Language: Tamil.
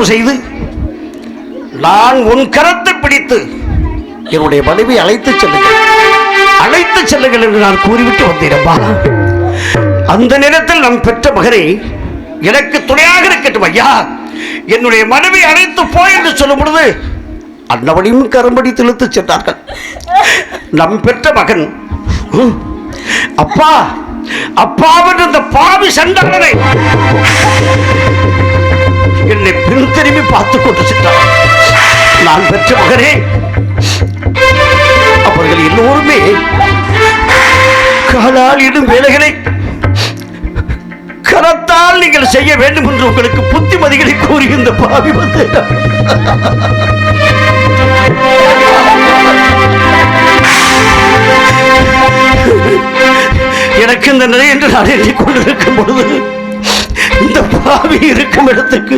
செய்து நான் உன் கரத்தை பிடித்து என்னுடைய மனைவி அழைத்துச் செல்லுங்கள் என்று நான் கூறிவிட்டு வந்தேனப்பா. அந்த நேரத்தில் நான் பெற்ற மகனை எனக்கு துணையாக இருக்கட்டும் ஐயா, என்னுடைய மனைவி அழைத்து போய் என்று சொல்லும் பொழுது அன்னவனையும் கரம்படி இழுத்துச் சென்றார்கள். நம் பெற்ற மகன் அப்பா அப்பாவென்று அந்த பாவி சண்டாளனை என்னை பின் திரும்பி பார்த்துக் கொண்டு சென்றார். நான் பெற்ற மகனே, அவர்கள் எல்லோருமே காலால் இடும் வேலைகளை கரத்தால் நீங்கள் செய்ய வேண்டும் என்று உங்களுக்கு புத்திமதிகளை கூறி இந்த பாவி வந்து எனக்கு இந்த நிலை என்று நான் எண்ணிக்கொண்டிருக்கும் பொழுது இந்த பாவி இருக்கும் இடத்துக்கு